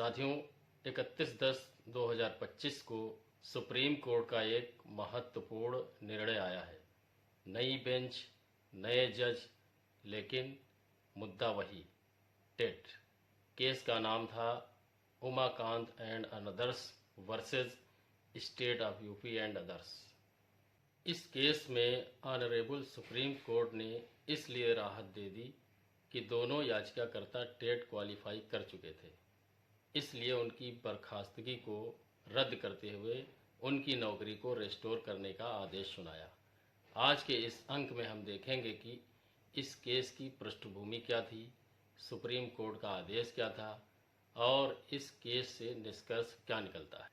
साथियों, 31/10/2025 को supreme court का एक महत्वपूर्ण निर्णय आया है। नई बेंच, नए जज, लेकिन मुद्दा वही, टेट। केस का नाम था Umakant and another's versus state of UP and others. इस केस में ऑनरेबल सुप्रीम कोर्ट ने इसलिए राहत दे दी कि दोनों याचिकाकर्ता टेट क्वालिफाई कर चुके थे, इसलिए उनकी बर्खास्तगी को रद्द करते हुए उनकी नौकरी को रिस्टोर करने का आदेश सुनाया। आज के इस अंक में हम देखेंगे कि इस केस की पृष्ठभूमि क्या थी, सुप्रीम कोर्ट का आदेश क्या था और इस केस से निष्कर्ष क्या निकलता है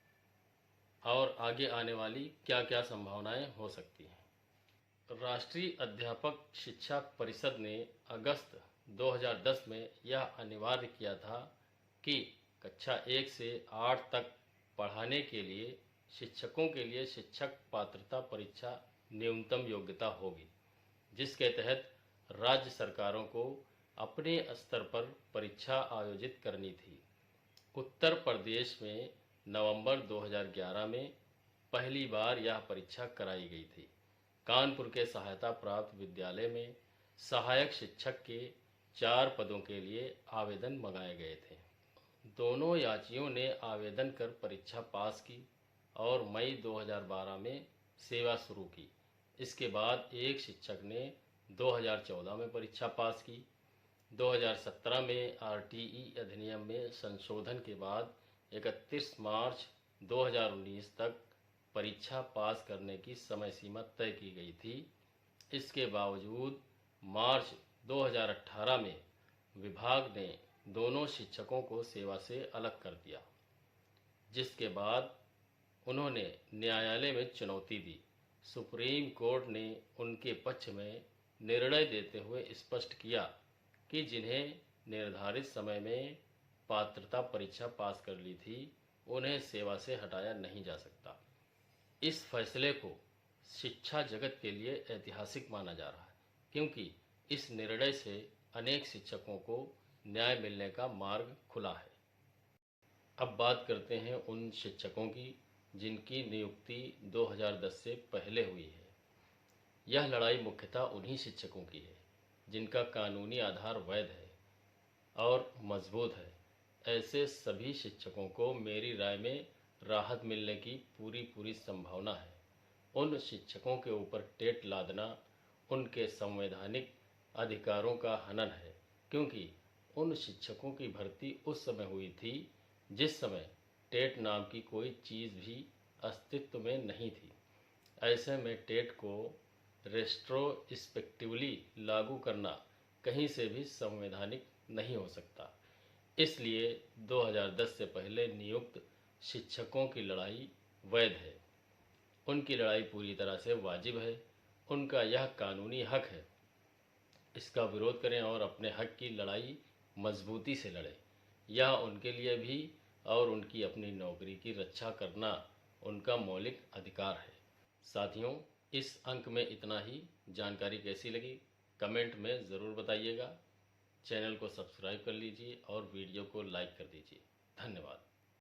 और आगे आने वाली क्या क्या संभावनाएं हो सकती हैं। राष्ट्रीय अध्यापक शिक्षा परिषद ने अगस्त 2010 में यह अनिवार्य किया था कि कक्षा 1 से 8 तक पढ़ाने के लिए शिक्षकों के लिए शिक्षक पात्रता परीक्षा न्यूनतम योग्यता होगी, जिसके तहत राज्य सरकारों को अपने स्तर पर परीक्षा आयोजित करनी थी। उत्तर प्रदेश में नवंबर 2011 में पहली बार यह परीक्षा कराई गई थी। कानपुर के सहायता प्राप्त विद्यालय में सहायक शिक्षक के 4 पदों के लिए आवेदन मंगाए गए थे। दोनों याचियों ने आवेदन कर परीक्षा पास की और मई 2012 में सेवा शुरू की। इसके बाद एक शिक्षक ने 2014 में परीक्षा पास की। 2017 में आरटीई अधिनियम में संशोधन के बाद 31 मार्च 2019 तक परीक्षा पास करने की समय सीमा तय की गई थी। इसके बावजूद मार्च 2018 में विभाग ने दोनों शिक्षकों को सेवा से अलग कर दिया, जिसके बाद उन्होंने न्यायालय में चुनौती दी। सुप्रीम कोर्ट ने उनके पक्ष में निर्णय देते हुए स्पष्ट किया कि जिन्हें निर्धारित समय में पात्रता परीक्षा पास कर ली थी, उन्हें सेवा से हटाया नहीं जा सकता। इस फैसले को शिक्षा जगत के लिए ऐतिहासिक माना जा रहा है, क्योंकि इस निर्णय से अनेक शिक्षकों को न्याय मिलने का मार्ग खुला है। अब बात करते हैं उन शिक्षकों की जिनकी नियुक्ति 2010 से पहले हुई है। यह लड़ाई मुख्यतः उन्हीं शिक्षकों की है जिनका कानूनी आधार वैध है और मजबूत है। ऐसे सभी शिक्षकों को मेरी राय में राहत मिलने की पूरी संभावना है। उन शिक्षकों के ऊपर टेट लादना उनके संवैधानिक अधिकारों का हनन है, क्योंकि उन शिक्षकों की भर्ती उस समय हुई थी जिस समय टेट नाम की कोई चीज़ भी अस्तित्व में नहीं थी। ऐसे में टेट को रेट्रोस्पेक्टिवली लागू करना कहीं से भी संवैधानिक नहीं हो सकता। इसलिए 2010 से पहले नियुक्त शिक्षकों की लड़ाई वैध है। उनकी लड़ाई पूरी तरह से वाजिब है। उनका यह कानूनी हक है। इसका विरोध करें और अपने हक की लड़ाई मजबूती से लड़ें। यह उनके लिए भी और उनकी अपनी नौकरी की रक्षा करना उनका मौलिक अधिकार है। साथियों, इस अंक में इतना ही। जानकारी कैसी लगी कमेंट में ज़रूर बताइएगा। चैनल को सब्सक्राइब कर लीजिए और वीडियो को लाइक कर दीजिए। धन्यवाद।